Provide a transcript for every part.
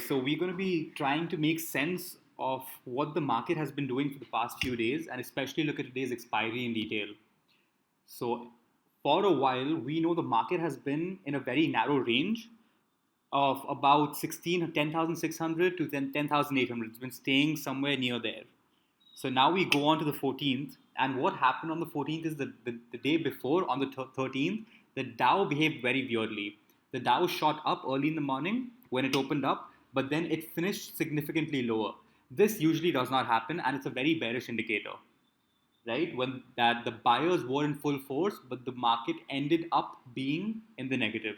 So we're going to be trying to make sense of what the market has been doing for the past few days and especially look at today's expiry in detail. So for a while, we know the market has been in a very narrow range of about 10,600 to 10,800. It's been staying somewhere near there. So now we go on to the 14th, and what happened on the 14th is the day before, on the 13th, the Dow behaved very weirdly. The Dow shot up early in the morning when it opened up, but then it finished significantly lower. This usually does not happen, and it's a very bearish indicator, right? When that the buyers were in full force, but the market ended up being in the negative.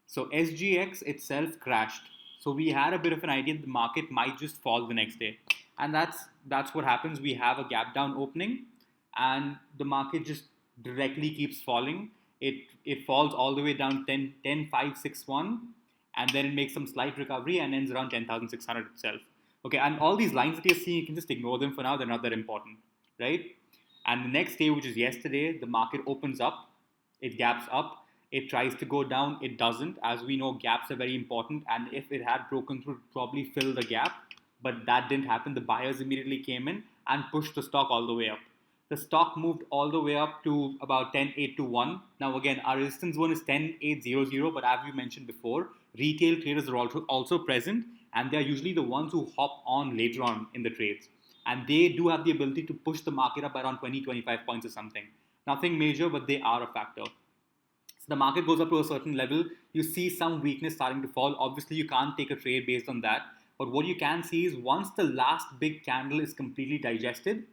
So SGX itself crashed. So we had a bit of an idea that the market might just fall the next day, and that's what happens. We have a gap down opening, and the market just directly keeps falling. It falls all the way down 10,561, and then it makes some slight recovery and ends around 10,600 itself. Okay, and all these lines that you're seeing, you can just ignore them for now. They're not that important, right? And the next day, which is yesterday, the market opens up, it gaps up, it tries to go down, it doesn't. As we know, gaps are very important, and if it had broken through, probably fill the gap, but that didn't happen. The buyers immediately came in and pushed the stock all the way up. The stock moved all the way up to about 10,821. Now, again, our resistance zone is 10,800, but as we mentioned before, retail traders are also present, and they're usually the ones who hop on later on in the trades. And they do have the ability to push the market up around 20, 25 points or something. Nothing major, but they are a factor. So the market goes up to a certain level, you see some weakness starting to fall. Obviously, you can't take a trade based on that. But what you can see is once the last big candle is completely digested,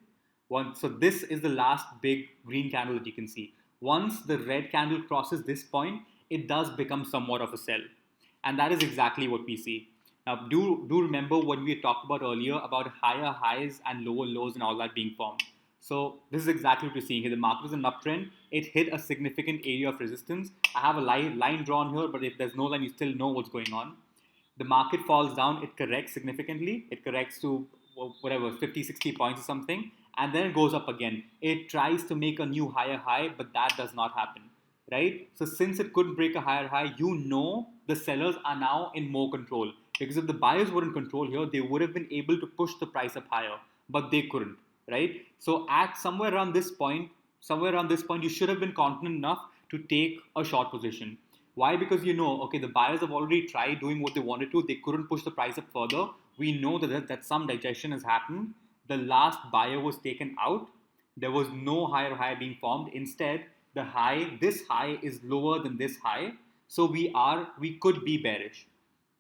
so this is the last big green candle that you can see. Once the red candle crosses this point, it does become somewhat of a sell. And that is exactly what we see. Now, do remember what we had talked about earlier about higher highs and lower lows and all that being formed. So this is exactly what we're seeing here. The market is an uptrend. It hit a significant area of resistance. I have a line drawn here, but if there's no line, you still know what's going on. The market falls down. It corrects significantly. It corrects to whatever, 50, 60 points or something. And then it goes up again. It tries to make a new higher high, but that does not happen, right? So since it couldn't break a higher high, you know the sellers are now in more control. Because if the buyers were in control here, they would have been able to push the price up higher, but they couldn't, right? So at somewhere around this point, you should have been confident enough to take a short position. Why? Because you know, okay, the buyers have already tried doing what they wanted to. They couldn't push the price up further. We know that some digestion has happened. The last buyer was taken out. There was no higher high being formed. Instead, this high is lower than this high. So we could be bearish,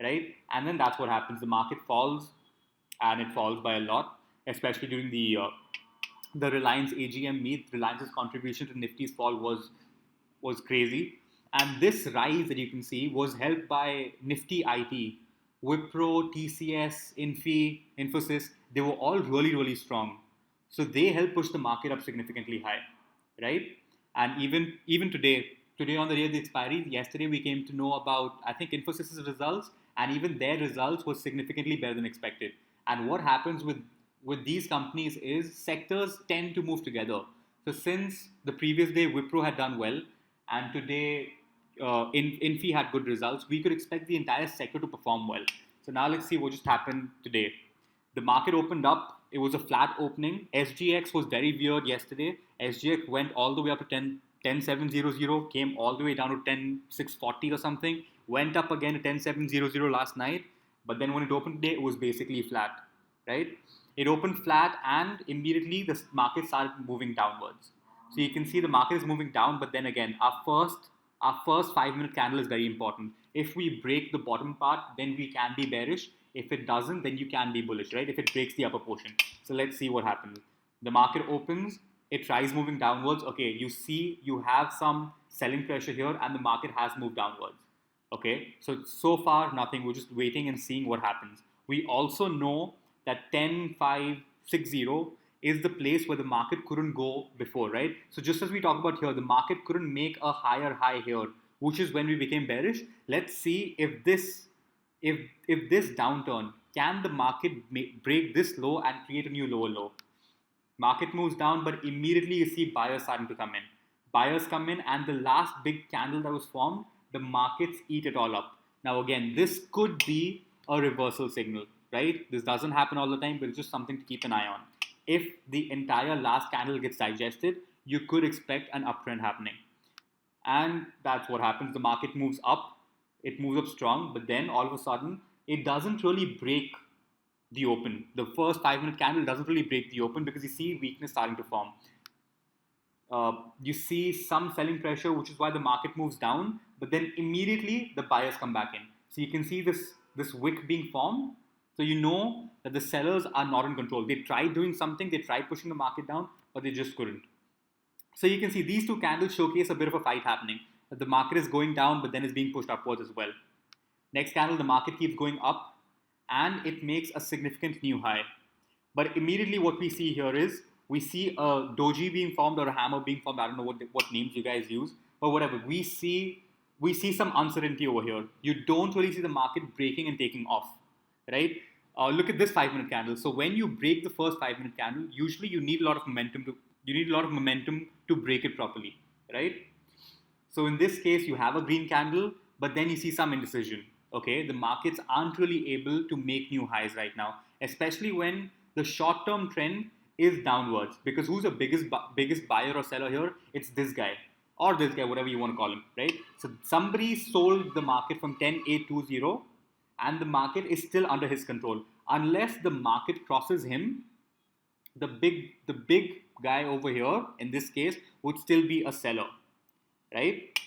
right? And then that's what happens. The market falls, and it falls by a lot, especially during the Reliance AGM meet. Reliance's contribution to Nifty's fall was crazy. And this rise that you can see was helped by Nifty IT, Wipro, TCS, Infosys. They were all really, really strong. So they helped push the market up significantly high, right? And even today on the day of the expiry, yesterday we came to know about, I think, Infosys' results, and even their results were significantly better than expected. And what happens with these companies is sectors tend to move together. So since the previous day Wipro had done well, and today Infi had good results, we could expect the entire sector to perform well. So now let's see what just happened today. The market opened up. It was a flat opening. SGX was very weird yesterday. SGX went all the way up to 10,700, came all the way down to 10,640 or something, went up again to 10,700 last night. But then when it opened today, it was basically flat, right? It opened flat and immediately the market started moving downwards. So you can see the market is moving down, but then again, our first 5 minute candle is very important. If we break the bottom part, then we can be bearish. If it doesn't, then you can be bullish, right? If it breaks the upper portion. So let's see what happens. The market opens, it tries moving downwards. Okay, you see you have some selling pressure here and the market has moved downwards. Okay, so far nothing. We're just waiting and seeing what happens. We also know that 10,560 is the place where the market couldn't go before, right? So just as we talked about here, the market couldn't make a higher high here, which is when we became bearish. Let's see if this downturn, can the market break this low and create a new lower low. Market moves down, but immediately you see buyers starting to come in. Buyers come in, and the last big candle that was formed, the markets eat it all up. Now, again, this could be a reversal signal, right? This doesn't happen all the time, but it's just something to keep an eye on. If the entire last candle gets digested, you could expect an uptrend happening. And that's what happens. The market moves up, it moves up strong, but then all of a sudden, it doesn't really break the open. The first 5 minute candle doesn't really break the open because you see weakness starting to form. You see some selling pressure, which is why the market moves down, but then immediately the buyers come back in. So you can see this wick being formed. So you know that the sellers are not in control. They tried doing something, they tried pushing the market down, but they just couldn't. So you can see these two candles showcase a bit of a fight happening. The market is going down, but then it's being pushed upwards as well. Next candle, the market keeps going up and it makes a significant new high. But immediately what we see here is we see a doji being formed or a hammer being formed. I don't know what names you guys use, but whatever. We see some uncertainty over here. You don't really see the market breaking and taking off, right? Look at this 5 minute candle. So when you break the first 5 minute candle, usually you need a lot of momentum to break it properly, right? So in this case, you have a green candle, but then you see some indecision. Okay, the markets aren't really able to make new highs right now, especially when the short-term trend is downwards. Because who's the biggest buyer or seller here? It's this guy or this guy, whatever you want to call him, right? So somebody sold the market from 10,820, and the market is still under his control. Unless the market crosses him, the big guy over here in this case would still be a seller, right?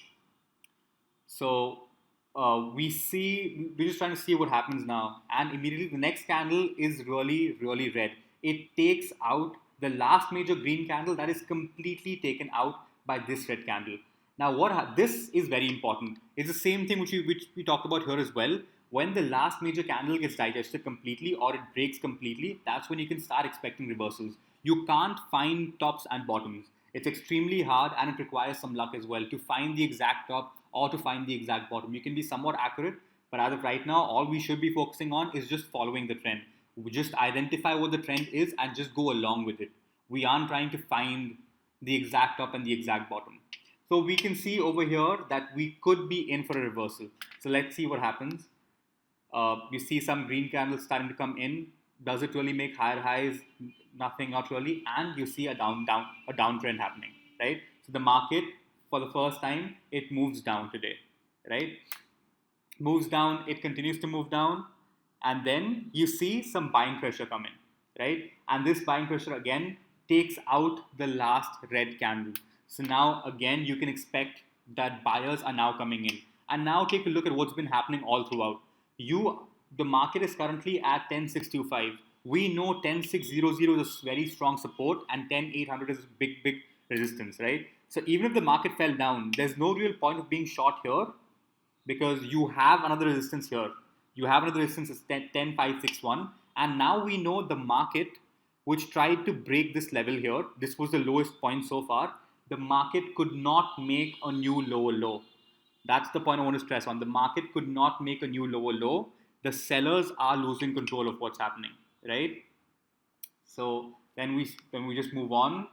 So we're just trying to see what happens now, and immediately the next candle is really red. It takes out the last major green candle that is completely taken out by this red candle. Now this is very important. It's the same thing which we talked about here as well. When the last major candle gets digested completely or it breaks completely, that's when you can start expecting reversals. You can't find tops and bottoms. It's extremely hard and it requires some luck as well to find the exact top or to find the exact bottom. You can be somewhat accurate, but as of right now, all we should be focusing on is just following the trend. We just identify what the trend is and just go along with it. We aren't trying to find the exact top and the exact bottom. So we can see over here that we could be in for a reversal. So let's see what happens. You see some green candles starting to come in. Does it really make higher highs? Nothing, not really. And you see a downtrend happening, right? So the market, for the first time, it moves down today, right? Moves down, it continues to move down, and then you see some buying pressure come in, right? And this buying pressure again takes out the last red candle. So now again, you can expect that buyers are now coming in. And now take a look at what's been happening all throughout. The market is currently at 10,625. We know 10,600 is a very strong support and 10,800 is big resistance, right? So even if the market fell down, there's no real point of being short here because you have another resistance here. You have another resistance is 10,561, and now we know the market which tried to break this level here. This was the lowest point so far. The market could not make a new lower low. That's the point I want to stress on. The market could not make a new lower low. The sellers are losing control of what's happening, right? So then we just move on,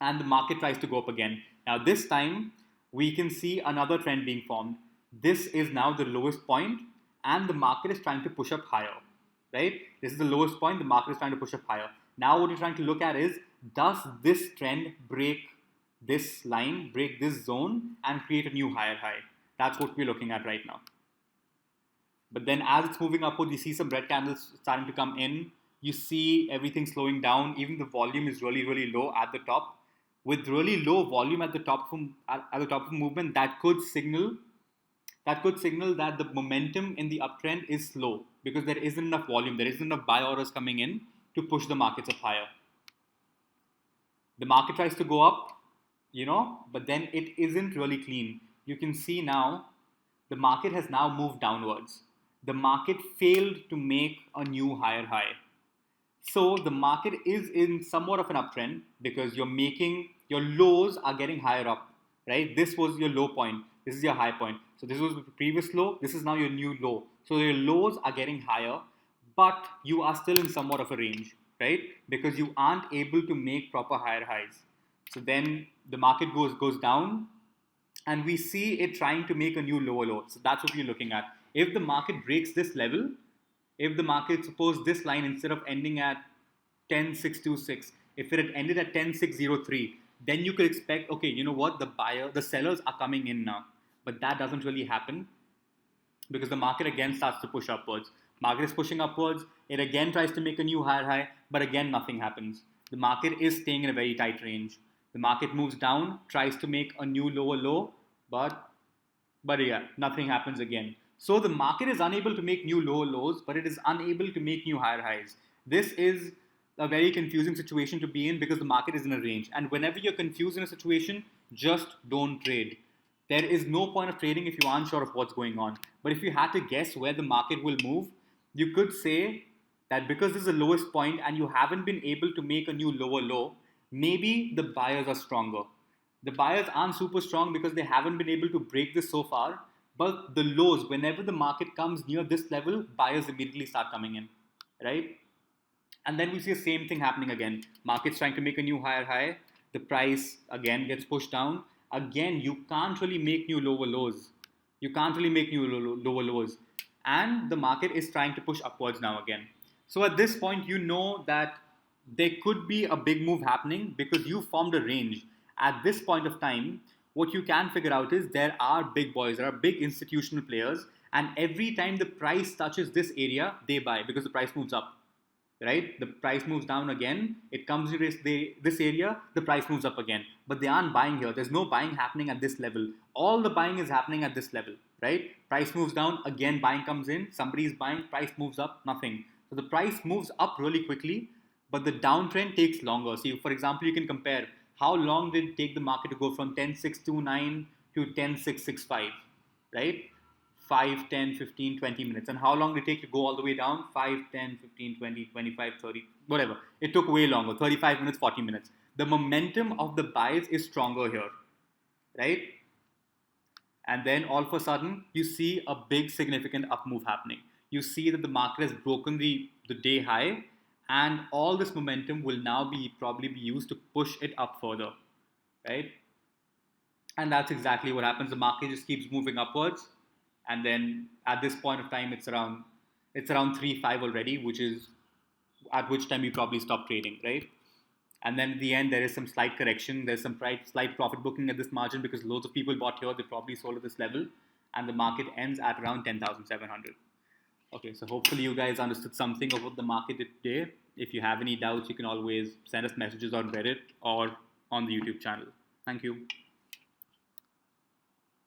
and the market tries to go up again. Now this time we can see another trend being formed. This is now the lowest point, and the market is trying to push up higher, right? This is the lowest point. The market is trying to push up higher. Now what you're trying to look at is, does this trend break this line, break this zone, and create a new higher high? That's what we're looking at right now. But then as it's moving upward, you see some red candles starting to come in. You see everything slowing down. Even the volume is really low at the top. With really low volume at the top of movement, that could signal that the momentum in the uptrend is slow because there isn't enough volume, there isn't enough buy orders coming in to push the markets up higher. The market tries to go up, but then it isn't really clean. You can see now the market has now moved downwards. The market failed to make a new higher high. So the market is in somewhat of an uptrend because your lows are getting higher up, right? This was your low point. This is your high point. So this was the previous low. This is now your new low. So your lows are getting higher, but you are still in somewhat of a range, right? Because you aren't able to make proper higher highs. So then the market goes down, and we see it trying to make a new lower low. So that's what we're looking at. If the market breaks this level, If the market, suppose this line instead of ending at 10,626, if it had ended at 10,603, then you could expect, okay, you know what, the sellers are coming in now. But that doesn't really happen because the market again starts to push upwards. Market is pushing upwards. It again tries to make a new higher high, but again nothing happens. The market is staying in a very tight range. The market moves down, tries to make a new lower low, but yeah, nothing happens again. So the market is unable to make new lower lows, but it is unable to make new higher highs. This is a very confusing situation to be in because the market is in a range. And whenever you're confused in a situation, just don't trade. There is no point of trading if you aren't sure of what's going on. But if you had to guess where the market will move, you could say that because this is the lowest point and you haven't been able to make a new lower low, maybe the buyers are stronger. The buyers aren't super strong because they haven't been able to break this so far. But the lows, whenever the market comes near this level, buyers immediately start coming in, right? And then we see the same thing happening again. Market's trying to make a new higher high. The price again gets pushed down. Again, you can't really make new lower lows. You can't really make new lower lows. And the market is trying to push upwards now again. So at this point, you know that there could be a big move happening because you formed a range. At this point of time, what you can figure out is there are big boys, there are big institutional players, and every time the price touches this area, they buy because the price moves up, right? The price moves down again, it comes to this area, the price moves up again. But they aren't buying here. There's no buying happening at this level. All the buying is happening at this level, right? Price moves down, again buying comes in, somebody's buying, price moves up, nothing. So the price moves up really quickly, but the downtrend takes longer. So, for example, you can compare how long did it take the market to go from 10,629 to 10,665, right? 5, 10, 15, 20 minutes. And how long did it take to go all the way down? 5, 10, 15, 20, 25, 30, whatever. It took way longer, 35 minutes, 40 minutes. The momentum of the buys is stronger here, right? And then all of a sudden, you see a big significant up move happening. You see that the market has broken the day high, and all this momentum will now be probably be used to push it up further, right? And that's exactly what happens. The market just keeps moving upwards, and then at this point of time, it's around 3-5 already, which is at which time you probably stop trading, right? And then at the end, there is some slight correction. There's some slight profit booking at this margin because loads of people bought here. They probably sold at this level, and the market ends at around 10,700. Okay, so hopefully you guys understood something of what the market did today. If you have any doubts, you can always send us messages on Reddit or on the YouTube channel. Thank you.